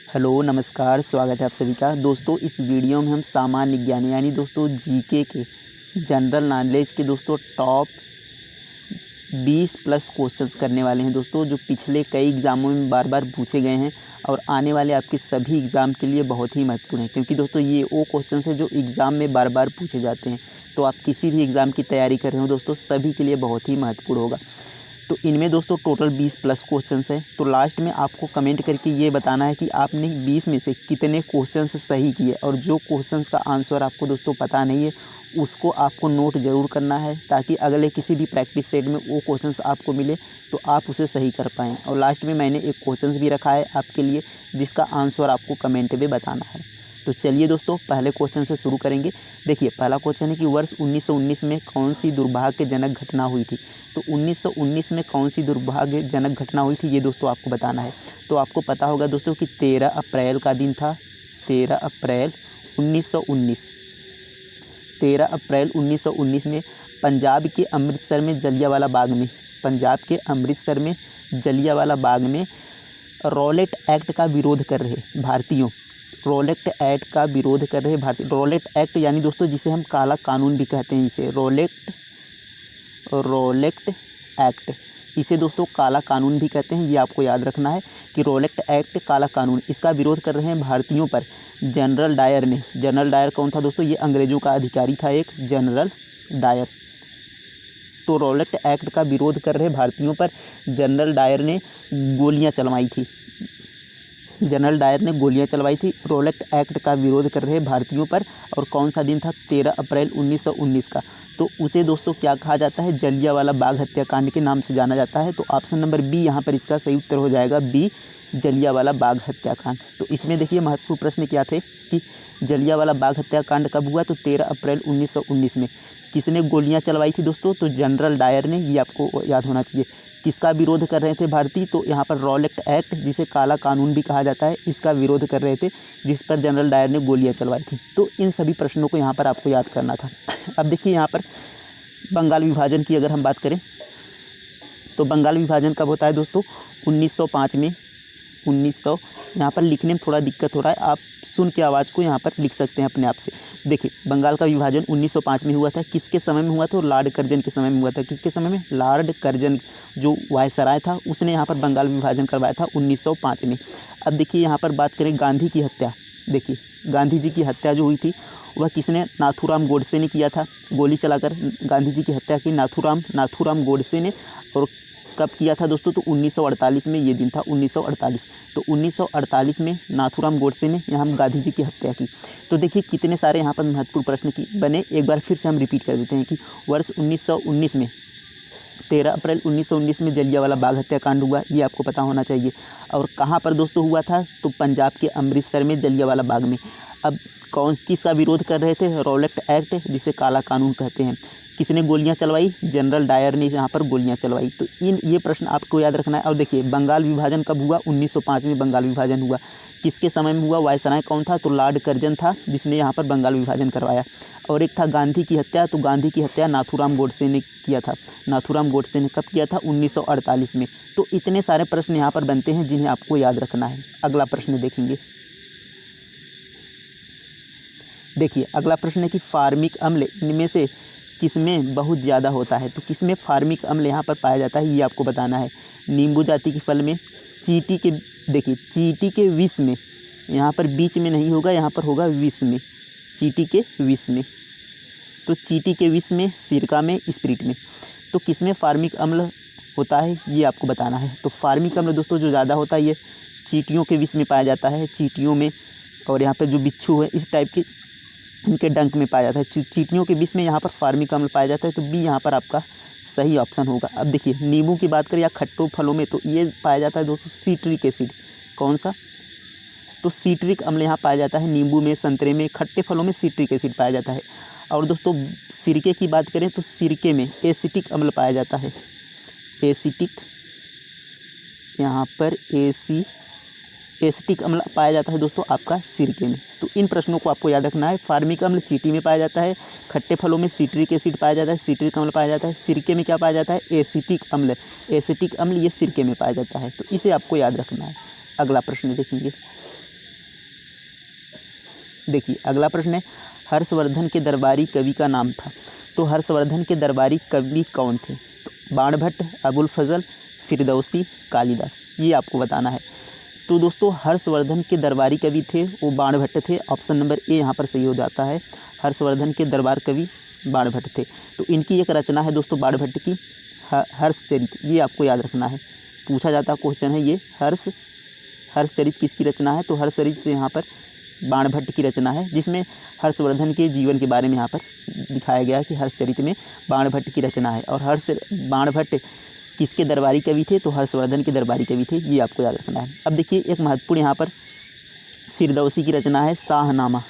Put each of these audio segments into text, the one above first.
Hello नमस्कार, स्वागत है आप सभी का। दोस्तों इस वीडियो में हम सामान्य ज्ञान यानी दोस्तों जीके के जनरल नॉलेज के दोस्तों टॉप 20 प्लस क्वेश्चंस करने वाले हैं दोस्तों, जो पिछले कई एग्ज़ामों में बार बार पूछे गए हैं और आने वाले आपके सभी एग्ज़ाम के लिए बहुत ही महत्वपूर्ण है, क्योंकि दोस्तों ये वो क्वेश्चंस हैं जो एग्ज़ाम में बार बार पूछे जाते हैं। तो आप किसी भी एग्ज़ाम की तैयारी कर रहे हो दोस्तों, सभी के लिए बहुत ही महत्वपूर्ण होगा। तो इनमें दोस्तों टोटल 20 प्लस क्वेश्चंस हैं। तो लास्ट में आपको कमेंट करके ये बताना है कि आपने 20 में से कितने क्वेश्चंस सही किए, और जो क्वेश्चंस का आंसर आपको दोस्तों पता नहीं है उसको आपको नोट ज़रूर करना है, ताकि अगले किसी भी प्रैक्टिस सेट में वो क्वेश्चंस आपको मिले तो आप उसे सही कर पाएँ। और लास्ट में मैंने एक क्वेश्चंस भी रखा है आपके लिए, जिसका आंसर आपको कमेंट में बताना है। तो चलिए दोस्तों पहले क्वेश्चन से शुरू करेंगे। देखिए पहला क्वेश्चन है कि वर्ष 1919 में कौन सी दुर्भाग्यजनक घटना हुई थी। तो 1919 में कौन सी दुर्भाग्यजनक घटना हुई थी ये दोस्तों आपको बताना है। तो आपको पता होगा दोस्तों कि 13 अप्रैल का दिन था। 13 अप्रैल 1919 13 अप्रैल 1919 में पंजाब के अमृतसर में जलियांवाला बाग में रॉलेट एक्ट का विरोध कर रहे भारतीयों रॉलेट एक्ट यानी दोस्तों जिसे हम काला कानून भी कहते हैं, इसे रॉलेट एक्ट, इसे दोस्तों काला कानून भी कहते हैं। ये आपको याद रखना है कि रॉलेट एक्ट काला कानून, इसका विरोध कर रहे हैं भारतीयों पर जनरल डायर कौन था दोस्तों? ये अंग्रेज़ों का अधिकारी था एक, जनरल डायर। तो रॉलेट एक्ट का विरोध कर रहे भारतीयों पर जनरल डायर ने गोलियां चलवाई थी। रॉलेट एक्ट का विरोध कर रहे भारतीयों पर, और कौन सा दिन था? 13 अप्रैल 1919 का। तो उसे दोस्तों क्या कहा जाता है? जलियांवाला बाग हत्याकांड के नाम से जाना जाता है। तो ऑप्शन नंबर बी यहाँ पर इसका सही उत्तर हो जाएगा, बी जलियांवाला बाग हत्याकांड। तो इसमें देखिए महत्वपूर्ण प्रश्न क्या थे कि जलियांवाला बाग हत्याकांड कब हुआ? तो 13 अप्रैल 1919 में। किसने गोलियां चलवाई थी दोस्तों? तो जनरल डायर ने। ये आपको याद होना चाहिए। किसका विरोध कर रहे थे भारतीय? तो यहाँ पर रॉलेट एक्ट, जिसे काला कानून भी कहा जाता है, इसका विरोध कर रहे थे, जिस पर जनरल डायर ने गोलियां चलवाई थी। तो इन सभी प्रश्नों को यहाँ पर आपको याद करना था। अब देखिए यहाँ पर बंगाल विभाजन की अगर हम बात करें तो बंगाल विभाजन कब होता है दोस्तों? 1905 में। 1900 यहाँ पर लिखने में थोड़ा दिक्कत हो रहा है, आप सुन के आवाज़ को यहाँ पर लिख सकते हैं अपने आप से। देखिए बंगाल का विभाजन 1905 में हुआ था। किसके समय में हुआ था? लॉर्ड कर्जन के समय में हुआ था। किसके समय में? लॉर्ड कर्जन जो वायसराय था, उसने यहाँ पर बंगाल विभाजन करवाया था 1905 में। अब देखिए यहाँ पर बात करें गांधी की हत्या। देखिए गांधी जी की हत्या जो हुई थी वह किसने? नाथूराम गोडसे ने किया था। गोली चलाकर गांधी जी की हत्या की नाथूराम गोडसे ने। और कब किया था दोस्तों? तो 1948 में ये दिन था, 1948। तो 1948 में नाथूराम गोडसे ने यहाँ गांधी जी की हत्या की। तो देखिए कितने सारे यहाँ पर महत्वपूर्ण प्रश्न की बने। एक बार फिर से हम रिपीट कर देते हैं कि वर्ष 1919 में 13 अप्रैल 1919 में जलियांवाला बाग हत्याकांड हुआ, ये आपको पता होना चाहिए। और कहाँ पर दोस्तों हुआ था? तो पंजाब के अमृतसर में जलियांवाला बाग में। अब किसका विरोध कर रहे थे? रॉलेट एक्ट, जिसे काला कानून कहते हैं। किसने गोलियां चलवाई? जनरल डायर ने यहाँ पर गोलियां चलवाई। तो ये प्रश्न आपको याद रखना है। और देखिए बंगाल विभाजन कब हुआ? 1905 में बंगाल विभाजन हुआ। किसके समय में हुआ? वायसराय कौन था? तो लॉर्ड कर्जन था, जिसने यहाँ पर बंगाल विभाजन करवाया। और एक था गांधी की हत्या। तो गांधी की हत्या नाथूराम गोडसे ने किया था। नाथूराम गोडसे ने कब किया था? 1948 में। तो इतने सारे प्रश्न यहाँ पर बनते हैं जिन्हें आपको याद रखना है। अगला प्रश्न देखेंगे। देखिए अगला प्रश्न है कि फार्मिक अम्ल इनमें से किसमें बहुत ज़्यादा होता है? तो किसमें फार्मिक अम्ल यहाँ पर पाया जाता है, ये आपको बताना है। नींबू जाति के फल में, चींटी के विष में, यहाँ पर बीच में नहीं होगा, यहाँ पर होगा विष में, चींटी के विष में। तो चींटी के विष में, सिरका में, स्प्रिट में। तो किसमें फार्मिक अम्ल होता है ये आपको बताना है। तो फार्मिक अम्ल दोस्तों जो ज़्यादा होता है ये चींटियों के विष में पाया जाता है, चींटियों में। और यहाँ पर जो बिच्छू है इस टाइप के, इनके डंक में पाया जाता है। चींटियों के विष में यहाँ पर फार्मिक अम्ल पाया जाता है। तो बी यहाँ पर आपका सही ऑप्शन होगा। अब देखिए नींबू की बात करें या खट्टो फलों में, तो ये पाया जाता है दोस्तों सिट्रिक एसिड। कौन सा? तो सिट्रिक अम्ल यहाँ पाया जाता है नींबू में, संतरे में, खट्टे फलों में सिट्रिक एसिड पाया जाता है। और दोस्तों सिरके की बात करें तो सिरके में एसिटिक अम्ल पाया जाता है। एसिटिक, यहाँ पर एसिटिक अम्ल पाया जाता है दोस्तों आपका सिरके में। तो इन प्रश्नों को आपको याद रखना है। फार्मिक अम्ल चींटी में पाया जाता है, खट्टे फलों में सिट्रिक एसिड पाया जाता है, सिट्रिक अम्ल पाया जाता है, सिरके में क्या पाया जाता है? एसिटिक अम्ल। एसिटिक अम्ल ये सिरके में पाया जाता है। तो इसे आपको याद रखना है। अगला प्रश्न देखेंगे। देखिए अगला प्रश्न है, हर्षवर्धन के दरबारी कवि का नाम था। तो हर्षवर्धन के दरबारी कवि कौन थे? तो बाणभट्ट, अबुल फजल, फिरदौसी, कालिदास, ये आपको बताना है। तो दोस्तों हर्षवर्धन के दरबारी कवि थे वो बाणभट्ट थे। ऑप्शन नंबर ए यहाँ पर सही हो जाता है। हर्षवर्धन के दरबार कवि बाणभट्ट थे। तो इनकी एक रचना है दोस्तों बाणभट्ट की हर्षचरित, ये आपको याद रखना है। पूछा जाता क्वेश्चन है ये, हर्षचरित किसकी रचना है? तो हर्षचरित यहाँ पर बाणभट्ट की रचना है, जिसमें हर्षवर्धन के जीवन के बारे में यहाँ पर दिखाया गया है कि हर्षचरित में बाणभट्ट की रचना है। और बाणभट्ट किसके दरबारी कवि थे? तो हर्षवर्धन के दरबारी कवि थे, ये आपको याद रखना है। अब देखिए एक महत्वपूर्ण यहाँ पर फिरदौसी की रचना है शाहनामा,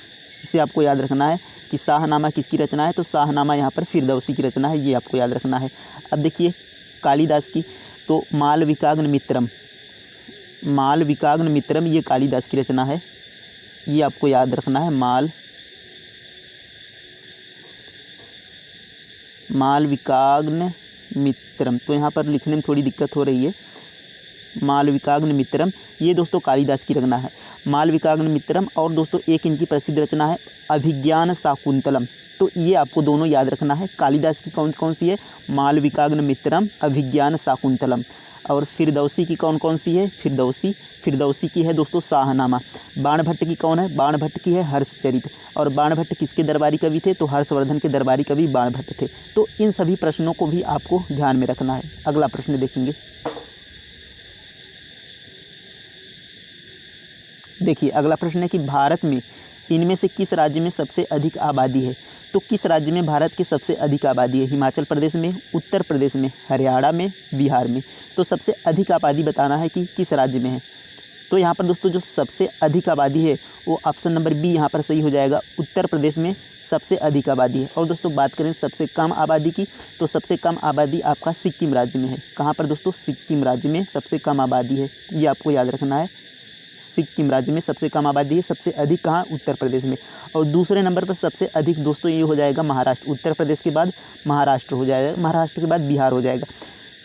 इसे आपको याद रखना है कि शाहनामा किसकी रचना है? तो शाहनामा यहाँ पर फिरदौसी की रचना है, ये आपको याद रखना है। अब देखिए कालिदास की, तो मालविकाग्नि मित्रम ये कालिदास की रचना है, ये आपको याद रखना है। मालविकाग्नि मित्रम, तो यहाँ पर लिखने में थोड़ी दिक्कत हो रही है। मालविकाग्नि मित्रम ये दोस्तों कालिदास की रचना है, मालविकाग्नि मित्रम। और दोस्तों एक इनकी प्रसिद्ध रचना है अभिज्ञान शाकुंतलम, तो ये आपको दोनों याद रखना है। कालिदास की कौन कौन सी है? मालविकाग्नि मित्रम, अभिज्ञान शाकुंतलम। और फिरदौसी की कौन कौन सी है? फिरदौसी की है दोस्तों शाहनामा। बाणभट्ट की कौन है? बाणभट्ट की है हर्षचरित। और बाणभट्ट किसके दरबारी कवि थे? तो हर्षवर्धन के दरबारी कवि बाणभट्ट थे। तो इन सभी प्रश्नों को भी आपको ध्यान में रखना है। अगला प्रश्न देखेंगे। देखिए अगला प्रश्न है कि भारत में इनमें से किस राज्य में सबसे अधिक आबादी है? तो किस राज्य में भारत की सबसे अधिक आबादी है? हिमाचल प्रदेश में, उत्तर प्रदेश में, हरियाणा में, बिहार में। तो सबसे अधिक आबादी बताना है कि किस राज्य में है। तो यहाँ पर दोस्तों जो सबसे अधिक आबादी है वो ऑप्शन नंबर बी यहाँ पर सही हो जाएगा, उत्तर प्रदेश में सबसे अधिक आबादी है। और दोस्तों बात करें सबसे कम आबादी की, तो सबसे कम आबादी आपका सिक्किम राज्य में है। कहाँ पर दोस्तों? सिक्किम राज्य में सबसे कम आबादी है, ये आपको याद रखना है। सिक्किम राज्य में सबसे कम आबादी है। सबसे अधिक कहाँ? उत्तर प्रदेश में। और दूसरे नंबर पर सबसे अधिक दोस्तों ये हो जाएगा महाराष्ट्र। उत्तर प्रदेश के बाद महाराष्ट्र हो जाएगा, महाराष्ट्र के बाद बिहार हो जाएगा।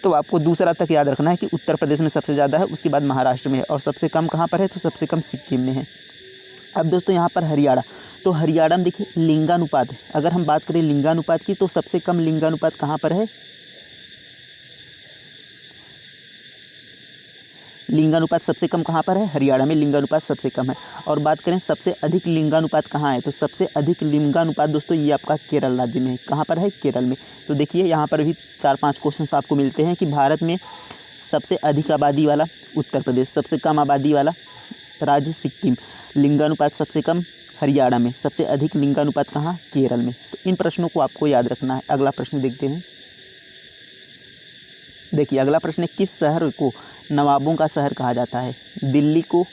तो आपको दूसरा तक याद रखना है कि उत्तर प्रदेश में सबसे ज़्यादा है, उसके बाद महाराष्ट्र में है। और सबसे कम कहाँ पर है? तो सबसे कम सिक्किम में है। अब दोस्तों यहाँ पर हरियाणा, तो हरियाणा में देखिए लिंगानुपात, अगर हम बात करें लिंगानुपात की, तो सबसे कम लिंगानुपात कहाँ पर है? लिंगानुपात सबसे कम कहाँ पर है? हरियाणा में लिंगानुपात सबसे कम है। और बात करें सबसे अधिक लिंगानुपात कहाँ है? तो सबसे अधिक लिंगानुपात दोस्तों ये आपका केरल राज्य में है। कहाँ पर है? केरल में। तो देखिए यहाँ पर भी 4-5 क्वेश्चन आपको मिलते हैं कि भारत में सबसे अधिक आबादी वाला उत्तर प्रदेश, सबसे कम आबादी वाला राज्य सिक्किम, लिंगानुपात सबसे कम हरियाणा में, सबसे अधिक लिंगानुपात कहाँ? केरल में। तो इन प्रश्नों को आपको याद रखना है। अगला प्रश्न देखते हैं। देखिए अगला प्रश्न है, किस शहर को नवाबों का शहर कहा जाता है? दिल्ली को,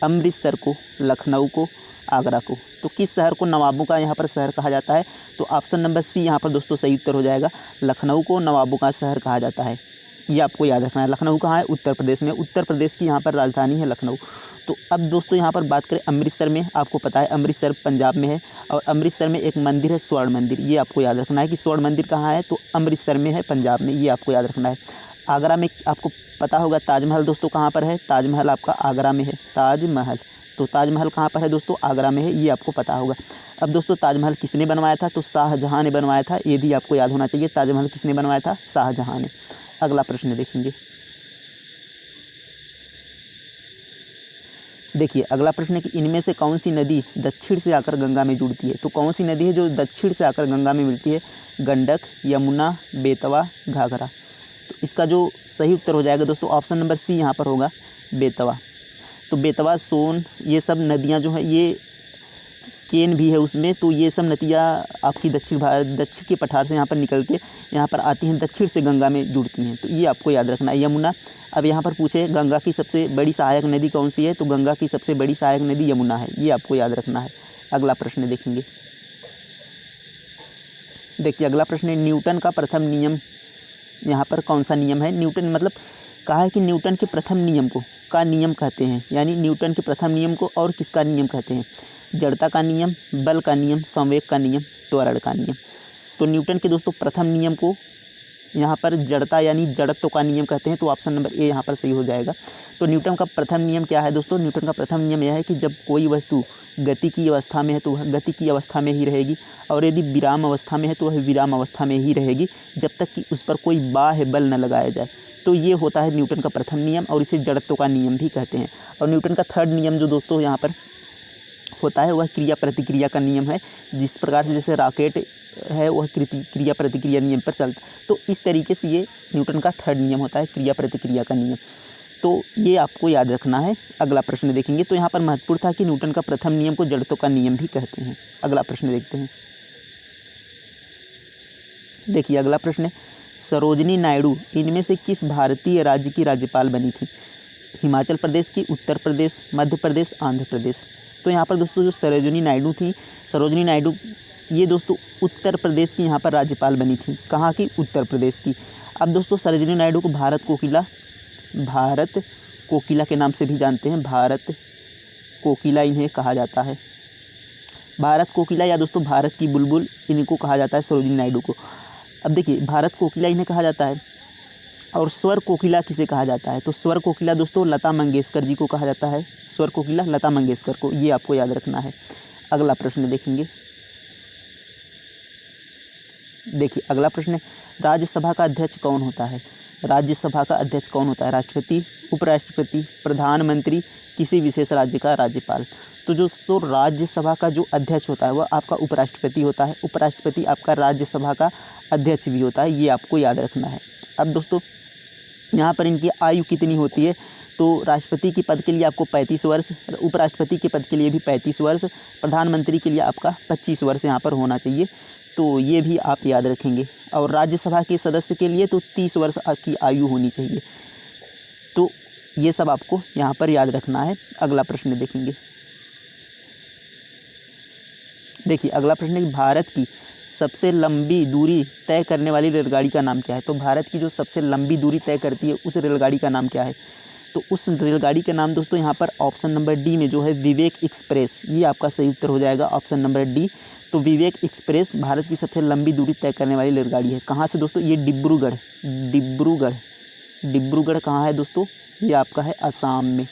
अमृतसर को, लखनऊ को, आगरा को। तो किस शहर को नवाबों का यहाँ पर शहर कहा जाता है? तो ऑप्शन नंबर सी यहाँ पर दोस्तों सही उत्तर हो जाएगा। लखनऊ को नवाबों का शहर कहा जाता है, ये आपको याद रखना है। लखनऊ कहाँ है? उत्तर प्रदेश में। उत्तर प्रदेश की यहाँ पर राजधानी है लखनऊ। तो अब दोस्तों यहाँ पर बात करें अमृतसर में, आपको पता है अमृतसर पंजाब में है। और अमृतसर में एक मंदिर है स्वर्ण मंदिर, ये आपको याद रखना है कि स्वर्ण मंदिर कहाँ है? तो अमृतसर में है, पंजाब में, ये आपको याद रखना है। आगरा में आपको पता होगा ताजमहल दोस्तों कहाँ पर है? ताजमहल आपका आगरा में है, ताजमहल। तो ताजमहल कहाँ पर है दोस्तों? आगरा में है, ये आपको पता होगा। अब दोस्तों ताजमहल किसने बनवाया था? तो शाहजहाँ ने बनवाया था, ये भी आपको याद होना चाहिए। ताजमहल किसने बनवाया था? शाहजहाँ ने। अगला प्रश्न देखेंगे। देखिए अगला प्रश्न है कि इनमें से कौन सी नदी दक्षिण से आकर गंगा में जुड़ती है? तो कौन सी नदी है जो दक्षिण से आकर गंगा में मिलती है? गंडक, यमुना, बेतवा, घाघरा। तो इसका जो सही उत्तर हो जाएगा दोस्तों ऑप्शन नंबर सी यहाँ पर होगा, बेतवा। तो बेतवा, सोन, ये सब नदियाँ जो हैं, ये केन भी है उसमें, तो ये सब नदियाँ आपकी दक्षिण के पठार से यहाँ पर निकल के यहाँ पर आती हैं, दक्षिण से गंगा में जुड़ती हैं। तो ये आपको याद रखना है। यमुना, अब यहाँ पर पूछे गंगा की सबसे बड़ी सहायक नदी कौन सी है? तो गंगा की सबसे बड़ी सहायक नदी यमुना है, ये आपको याद रखना है। अगला प्रश्न देखेंगे। देखिए अगला प्रश्न है, न्यूटन का प्रथम नियम यहाँ पर कौन सा नियम है? न्यूटन मतलब कहा है कि न्यूटन के प्रथम नियम को का नियम कहते हैं, यानी न्यूटन के प्रथम नियम को और किसका नियम कहते हैं? जड़ता का नियम, बल का नियम, संवेग का नियम, त्वरण का नियम। तो न्यूटन के दोस्तों प्रथम नियम को यहाँ पर जड़ता यानी जड़त्व का नियम कहते हैं, तो ऑप्शन नंबर ए यहाँ पर सही हो जाएगा। तो न्यूटन का प्रथम नियम क्या है दोस्तों? न्यूटन का प्रथम नियम यह है कि जब कोई वस्तु गति की अवस्था में है तो वह गति की अवस्था में ही रहेगी, और यदि विराम अवस्था में है तो वह विराम अवस्था में ही रहेगी जब तक कि उस पर कोई बाह्य बल न लगाया जाए। तो ये होता है न्यूटन का प्रथम नियम, और इसे जड़त्व का नियम भी कहते हैं। और न्यूटन का थर्ड नियम जो दोस्तों यहाँ पर होता है वह क्रिया प्रतिक्रिया का नियम है। जिस प्रकार से जैसे रॉकेट है वह क्रिया प्रतिक्रिया नियम पर चलता है, तो इस तरीके से ये न्यूटन का थर्ड नियम होता है, क्रिया प्रतिक्रिया का नियम। तो ये आपको याद रखना है। अगला प्रश्न देखेंगे, तो यहाँ पर महत्वपूर्ण था कि न्यूटन का प्रथम नियम को जड़त्व का नियम भी कहते हैं। अगला प्रश्न देखते हैं। देखिए अगला प्रश्न है, सरोजिनी नायडू इनमें से किस भारतीय राज्य की राज्यपाल बनी थी? हिमाचल प्रदेश की, उत्तर प्रदेश, मध्य प्रदेश, आंध्र प्रदेश। तो यहाँ पर दोस्तों जो सरोजिनी नायडू थी, सरोजिनी नायडू ये दोस्तों उत्तर प्रदेश की यहाँ पर राज्यपाल बनी थी। कहाँ की? उत्तर प्रदेश की। अब दोस्तों सरोजिनी नायडू को भारत कोकिला के नाम से भी जानते हैं। भारत कोकिला इन्हें कहा जाता है। भारत कोकिला या दोस्तों भारत की बुलबुल इनको कहा जाता है सरोजिनी नायडू को। अब देखिए भारत कोकिला इन्हें कहा जाता है, और स्वर कोकिला किसे कहा जाता है? तो स्वर कोकिला दोस्तों लता मंगेशकर जी को कहा जाता है। स्वर कोकिला लता मंगेशकर को, ये आपको याद रखना है। अगला प्रश्न देखेंगे। देखिए अगला प्रश्न है, राज्यसभा का अध्यक्ष कौन होता है? राज्यसभा का अध्यक्ष कौन होता है? राष्ट्रपति, उपराष्ट्रपति, प्रधानमंत्री, किसी विशेष राज्य का राज्यपाल। तो जो राज्यसभा का जो अध्यक्ष होता है वह आपका उपराष्ट्रपति होता है। उपराष्ट्रपति आपका राज्यसभा का अध्यक्ष भी होता है, ये आपको याद रखना है। अब दोस्तों यहाँ पर इनकी आयु कितनी होती है? तो राष्ट्रपति के पद के लिए आपको 35 वर्ष, उपराष्ट्रपति के पद के लिए भी 35 वर्ष, प्रधानमंत्री के लिए आपका 25 वर्ष यहाँ पर होना चाहिए। तो ये भी आप याद रखेंगे। और राज्यसभा के सदस्य के लिए तो 30 वर्ष की आयु होनी चाहिए। तो ये सब आपको यहाँ पर याद रखना है। अगला प्रश्न देखेंगे। देखिए अगला प्रश्न है, भारत की सबसे लंबी दूरी तय करने वाली रेलगाड़ी का नाम क्या है? तो भारत की जो सबसे लंबी दूरी तय करती है उस रेलगाड़ी का नाम क्या है? तो उस रेलगाड़ी का नाम दोस्तों यहाँ पर ऑप्शन नंबर डी में जो है विवेक एक्सप्रेस, ये आपका सही उत्तर हो जाएगा, ऑप्शन नंबर डी। तो विवेक एक्सप्रेस भारत की सबसे लंबी दूरी तय करने वाली रेलगाड़ी है। कहाँ से दोस्तों? ये डिब्रूगढ़ कहाँ है दोस्तों? ये आपका है असम में।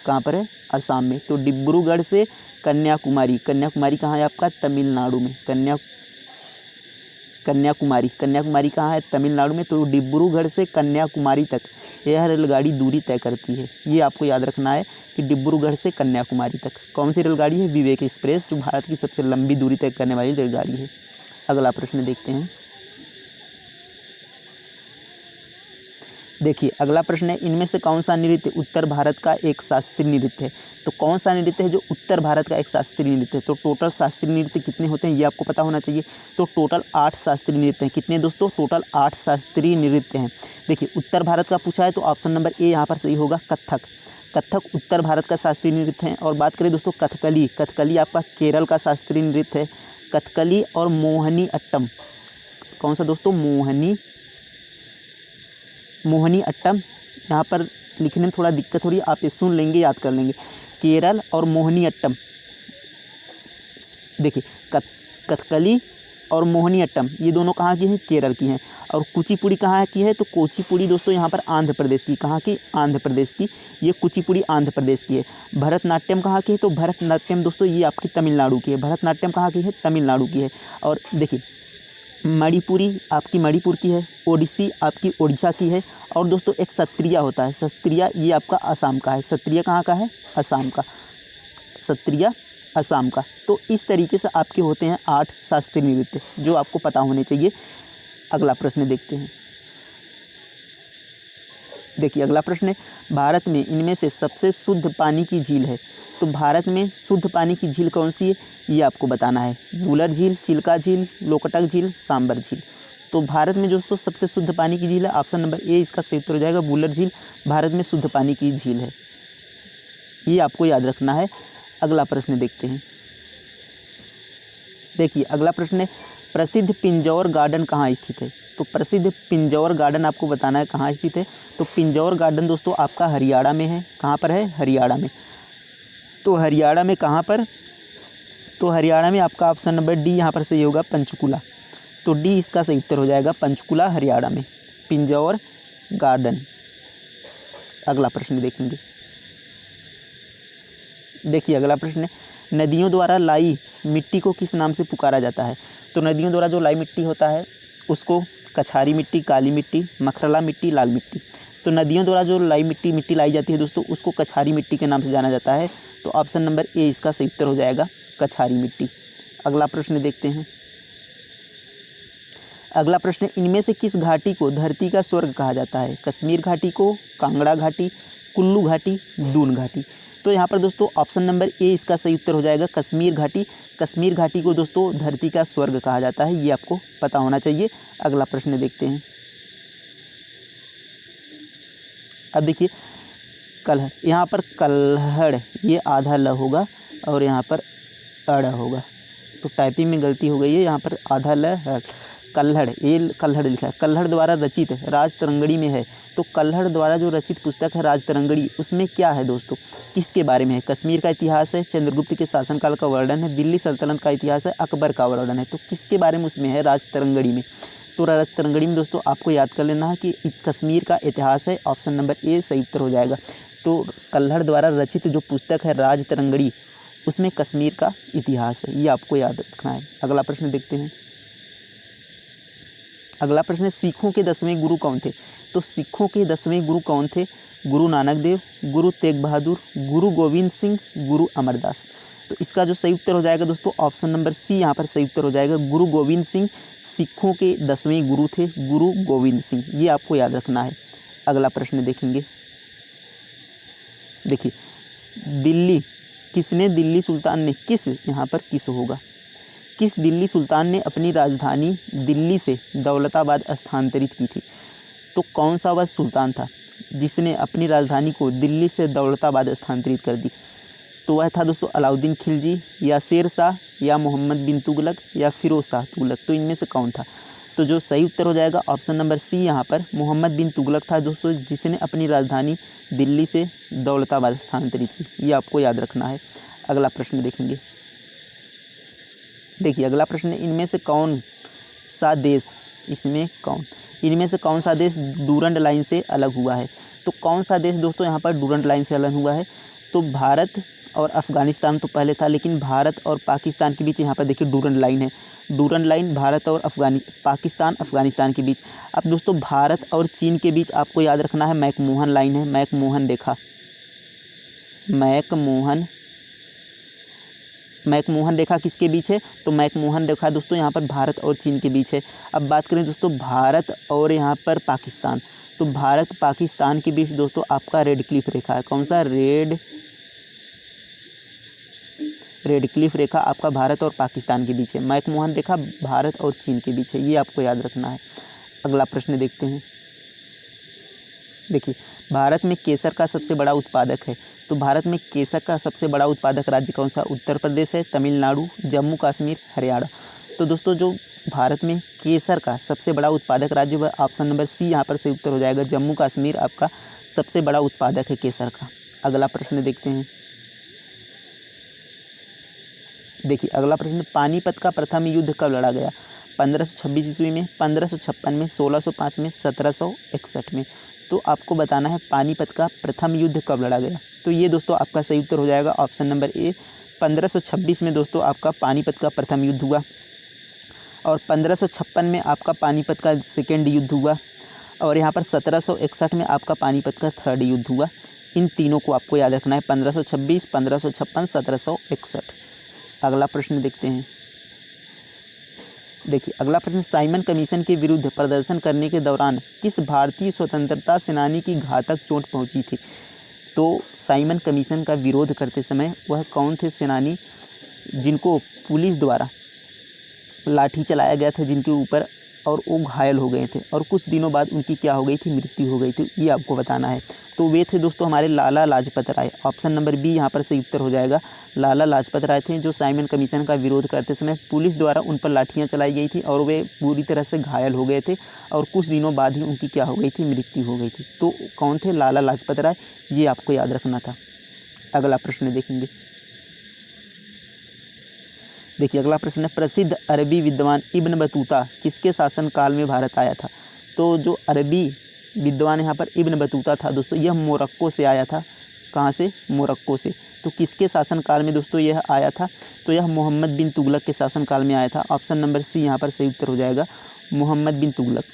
कहाँ पर है? असम में। तो डिब्रूगढ़ से कन्याकुमारी कहाँ है आपका? तमिलनाडु में। कन्याकुमारी कहाँ है? तमिलनाडु में। तो डिब्रूगढ़ से कन्याकुमारी तक यह रेलगाड़ी दूरी तय करती है। ये आपको याद रखना है कि डिब्रूगढ़ से कन्याकुमारी तक कौन सी रेलगाड़ी है? विवेक एक्सप्रेस, जो भारत की सबसे लंबी दूरी तय करने वाली रेलगाड़ी है। अगला प्रश्न देखते हैं। देखिए अगला प्रश्न है, इनमें से कौन सा नृत्य उत्तर भारत का एक शास्त्रीय नृत्य है? तो कौन सा नृत्य है जो उत्तर भारत का एक शास्त्रीय नृत्य है? तो टोटल शास्त्रीय नृत्य कितने होते हैं ये आपको पता होना चाहिए। तो टोटल 8 शास्त्रीय नृत्य हैं। कितने दोस्तों? टोटल 8 शास्त्रीय नृत्य हैं। देखिए उत्तर भारत का पूछा है तो ऑप्शन नंबर ए यहाँ पर सही होगा, कथक उत्तर भारत का शास्त्रीय नृत्य है। और बात करें दोस्तों कथकली आपका केरल का शास्त्रीय नृत्य है। कथकली और मोहिनी अट्टम, कौन सा दोस्तों? मोहिनी अट्टम। यहाँ पर लिखने में थोड़ा दिक्कत हो रही है, आप ये सुन लेंगे, याद कर लेंगे। केरल और मोहिनी अट्टम। देखिए कथकली और मोहिनी अट्टम ये दोनों कहाँ की हैं? केरल की हैं। और कुचिपुड़ी कहाँ की है? तो कुचिपुड़ी दोस्तों यहाँ पर आंध्र प्रदेश की। कहाँ की? आंध्र प्रदेश की। ये कुचिपुड़ी आंध्र प्रदेश की है। भरतनाट्यम कहाँ की है? तो भरतनाट्यम दोस्तों ये आपकी तमिलनाडु की है। भरतनाट्यम कहाँ की है? तमिलनाडु की है। और देखिए मणिपुरी आपकी मणिपुर की है। ओडिसी आपकी ओडिशा की है। और दोस्तों एक सत्रिया होता है, सत्रिया ये आपका असम का है। सत्रिया कहाँ का है? असम का। सत्रिया असम का। तो इस तरीके से आपके होते हैं 8 शास्त्रीय नृत्य जो आपको पता होने चाहिए। अगला प्रश्न देखते हैं। देखिए अगला प्रश्न है, भारत में इनमें से सबसे शुद्ध पानी की झील है। तो भारत में शुद्ध पानी की झील कौन सी है ये आपको बताना है। वुलर झील, चिल्का झील, लोकटक झील, सांबर झील। तो भारत में दोस्तों सबसे शुद्ध पानी की झील है, ऑप्शन नंबर ए इसका सही उत्तर हो जाएगा। वुलर झील भारत में शुद्ध पानी की झील है, ये आपको याद रखना है। अगला प्रश्न देखते हैं। देखिए अगला प्रश्न है, प्रसिद्ध पिंजौर गार्डन कहाँ स्थित है। तो प्रसिद्ध पिंजौर गार्डन आपको बताना है कहाँ स्थित है। तो पिंजौर गार्डन दोस्तों आपका हरियाणा में है। कहाँ पर है? हरियाणा में। तो हरियाणा में कहाँ पर? तो हरियाणा में आपका ऑप्शन नंबर डी यहाँ पर सही होगा, पंचकुला। तो डी इसका सही उत्तर हो जाएगा, पंचकुला हरियाणा में। पिंजौर गार्डन। अगला प्रश्न देखेंगे। देखिए अगला प्रश्न है, नदियों द्वारा लाई मिट्टी को किस नाम से पुकारा जाता है? तो नदियों द्वारा जो लाई मिट्टी होता है उसको कछारी मिट्टी, काली मिट्टी, मखरला मिट्टी, लाल मिट्टी। तो नदियों द्वारा जो लाई मिट्टी लाई जाती है दोस्तों, उसको कछारी मिट्टी के नाम से जाना जाता है। तो ऑप्शन नंबर ए इसका सही उत्तर हो जाएगा, कछारी मिट्टी। अगला प्रश्न देखते हैं। अगला प्रश्न, इनमें से किस घाटी को धरती का स्वर्ग कहा जाता है? कश्मीर घाटी को, कांगड़ा घाटी, कुल्लू घाटी, दून घाटी। तो यहाँ पर दोस्तों ऑप्शन नंबर ए इसका सही उत्तर हो जाएगा, कश्मीर घाटी। कश्मीर घाटी को दोस्तों धरती का स्वर्ग कहा जाता है, ये आपको पता होना चाहिए। अगला प्रश्न देखते हैं। अब देखिए कलहड़, यहाँ पर कल्हड़ ये आधा ल होगा और यहाँ पर अड़ होगा, तो टाइपिंग में गलती हो गई है। यहाँ पर आधा ल कल्हड़, ये कल्हड़ लिखा है। कल्हड़ द्वारा रचित राजतरंगड़ी में है। तो कल्हड़ द्वारा जो रचित पुस्तक है राजतरंगड़ी, उसमें क्या है दोस्तों, किसके बारे में है? कश्मीर का इतिहास है, चंद्रगुप्त के शासनकाल का वर्णन है, दिल्ली सल्तनत का इतिहास है, अकबर का वर्णन है। तो किसके बारे में उसमें है? राजतरंगड़ी में। तो राजतरंगड़ी में दोस्तों आपको याद कर लेना है कि कश्मीर का इतिहास है। ऑप्शन नंबर ए सही उत्तर हो जाएगा। तो कल्हड़ द्वारा रचित जो पुस्तक है राजतरंगड़ी, उसमें कश्मीर का इतिहास है, ये आपको याद रखना है। अगला प्रश्न देखते हैं। अगला प्रश्न है, सिखों के 10वें गुरु कौन थे? तो सिखों के 10वें गुरु कौन थे? गुरु नानक देव, गुरु तेग बहादुर, गुरु गोविंद सिंह, गुरु अमरदास। तो इसका जो सही उत्तर हो जाएगा दोस्तों ऑप्शन नंबर सी यहाँ पर सही उत्तर हो जाएगा, गुरु गोविंद सिंह। सिखों के 10वें गुरु थे गुरु गोविंद सिंह, ये आपको याद रखना है। अगला प्रश्न देखेंगे। देखिए दिल्ली सुल्तान ने किस, यहाँ पर किस होगा, किस दिल्ली सुल्तान ने अपनी राजधानी दिल्ली से दौलताबाद स्थानांतरित की थी? तो कौन सा वह सुल्तान था जिसने अपनी राजधानी को दिल्ली से दौलताबाद स्थानांतरित कर दी? तो वह था दोस्तों अलाउद्दीन खिलजी, या शेर शाह, या मोहम्मद बिन तुगलक, या फिरोज शाह तुगलक। तो इनमें से कौन था? तो जो सही उत्तर हो जाएगा ऑप्शन नंबर सी यहाँ पर मोहम्मद बिन तुगलक था दोस्तों, जिसने अपनी राजधानी दिल्ली से दौलताबाद स्थानांतरित की, ये आपको याद रखना है। अगला प्रश्न देखेंगे। देखिए अगला प्रश्न है, इनमें से कौन सा देश डूरंड लाइन से अलग हुआ है? तो कौन सा देश दोस्तों यहाँ पर डूरंड लाइन से अलग हुआ है? तो भारत और अफ़गानिस्तान तो पहले था, लेकिन भारत और पाकिस्तान के बीच यहाँ पर देखिए डूरंड लाइन है। डूरंड लाइन भारत और पाकिस्तान अफ़गानिस्तान के बीच। अब दोस्तों भारत और चीन के बीच आपको याद रखना है मैकमोहन लाइन है, मैकमोहन रेखा। मैकमोहन रेखा किसके बीच है? तो मैकमोहन रेखा दोस्तों यहाँ पर भारत और चीन के बीच है। अब बात करें दोस्तों भारत और यहाँ पर पाकिस्तान, तो भारत पाकिस्तान के बीच दोस्तों आपका रेड क्लिफ रेखा है। कौन सा? रेड क्लिफ रेखा आपका भारत और पाकिस्तान के बीच है। मैकमोहन रेखा भारत और चीन के बीच है, ये आपको याद रखना है। अगला प्रश्न देखते हैं। देखिए भारत में केसर का सबसे बड़ा उत्पादक है, तो भारत में केसर का सबसे बड़ा उत्पादक राज्य कौन सा? उत्तर प्रदेश है, तमिलनाडु, जम्मू कश्मीर, हरियाणा। तो दोस्तों जो भारत में केसर का सबसे बड़ा उत्पादक राज्य वह ऑप्शन नंबर सी यहाँ पर से उत्तर हो जाएगा, जम्मू कश्मीर आपका सबसे बड़ा उत्पादक है केसर का। अगला प्रश्न देखते हैं। देखिए अगला प्रश्न, पानीपत का प्रथम युद्ध कब लड़ा गया? 1526 ईस्वी में, 1556 में, 1605 में, 1761 में। तो आपको बताना है पानीपत का प्रथम युद्ध कब लड़ा गया। तो ये दोस्तों आपका सही उत्तर हो जाएगा ऑप्शन नंबर ए, 1526 में दोस्तों आपका पानीपत का प्रथम युद्ध हुआ, और 1556 में आपका पानीपत का सेकेंड युद्ध हुआ, और यहाँ पर 1761 में आपका पानीपत का थर्ड युद्ध हुआ। इन तीनों को आपको याद रखना है, 1526, 1556, 1761। अगला प्रश्न देखते हैं। देखिए अगला प्रश्न, साइमन कमीशन के विरुद्ध प्रदर्शन करने के दौरान किस भारतीय स्वतंत्रता सेनानी की घातक चोट पहुंची थी? तो साइमन कमीशन का विरोध करते समय वह कौन थे सेनानी जिनको पुलिस द्वारा लाठी चलाया गया था जिनके ऊपर, और वो घायल हो गए थे, और कुछ दिनों बाद उनकी क्या हो गई थी? मृत्यु हो गई थी, ये आपको बताना है। तो वे थे दोस्तों हमारे Lala Lajpat Rai. Option number B यहाँ पर सही उत्तर हो जाएगा, लाला लाजपत राय थे जो साइमन कमीशन का विरोध करते समय पुलिस द्वारा उन पर लाठियाँ चलाई गई थी और वे पूरी तरह से घायल हो गए थे, और कुछ दिनों बाद ही उनकी क्या हो गई थी? मृत्यु हो गई थी। तो कौन थे? लाला लाजपत राय, ये आपको याद रखना था। अगला प्रश्न देखेंगे। देखिए अगला प्रश्न है, प्रसिद्ध अरबी विद्वान इब्न बतूता किसके शासनकाल में भारत आया था? तो जो अरबी विद्वान यहाँ पर इब्न बतूता था दोस्तों, यह मोरक्को से आया था। कहाँ से? मोरक्को से। तो किसके शासनकाल में दोस्तों यह आया था? तो यह मोहम्मद बिन तुगलक के शासनकाल में आया था। ऑप्शन नंबर सी यहाँ पर सही उत्तर हो जाएगा, मोहम्मद बिन तुगलक।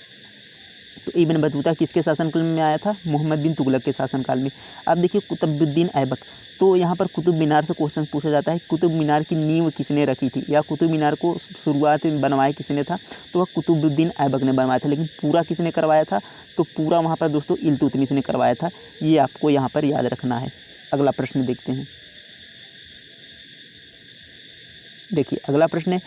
तो इब्न बतूता किसके शासनकाल में आया था? मोहम्मद बिन तुगलक के शासनकाल में। अब देखिए कुतुबुद्दीन ऐबक, तो यहाँ पर कुतुब मीनार से क्वेश्चन पूछा जाता है, कुतुब मीनार की नींव किसने रखी थी, या कुतुब मीनार को शुरुआत में बनवाया किसने था? तो वह कुतुबुद्दीन ऐबक ने बनवाया था। लेकिन पूरा किसने करवाया था? तो पूरा वहाँ पर दोस्तों इल्तुतमिश ने करवाया था। ये आपको यहाँ पर याद रखना है। अगला प्रश्न देखते हैं। देखिए अगला प्रश्न है,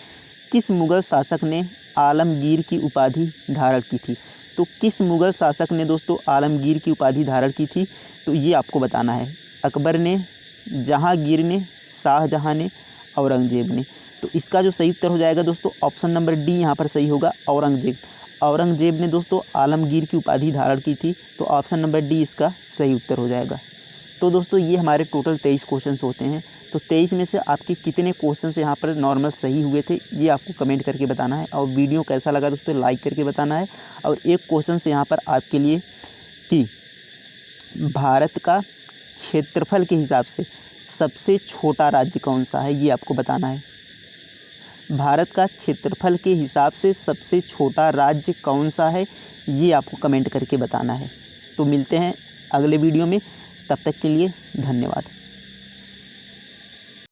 किस मुग़ल शासक ने आलमगीर की उपाधि धारण की थी? तो किस मुग़ल शासक ने दोस्तों आलमगीर की उपाधि धारण की थी? तो ये आपको बताना है। अकबर ने, जहांगीर ने, शाहजहां ने, औरंगजेब ने। तो इसका जो सही उत्तर हो जाएगा दोस्तों ऑप्शन नंबर डी यहाँ पर सही होगा, औरंगजेब। औरंगजेब ने दोस्तों आलमगीर की उपाधि धारण की थी। तो ऑप्शन नंबर डी इसका सही उत्तर हो जाएगा। तो दोस्तों ये हमारे टोटल 23 क्वेश्चंस होते हैं। तो 23 में से आपके कितने क्वेश्चंस यहाँ पर नॉर्मल सही हुए थे, ये आपको कमेंट करके बताना है। और वीडियो कैसा लगा दोस्तों लाइक करके बताना है। और एक क्वेश्चन से यहाँ पर आपके लिए कि भारत का क्षेत्रफल के हिसाब से सबसे छोटा राज्य कौन सा है, ये आपको बताना है। भारत का क्षेत्रफल के हिसाब से सबसे छोटा राज्य कौन सा है, ये आपको कमेंट करके बताना है। तो मिलते हैं अगले वीडियो में, तब तक के लिए धन्यवाद।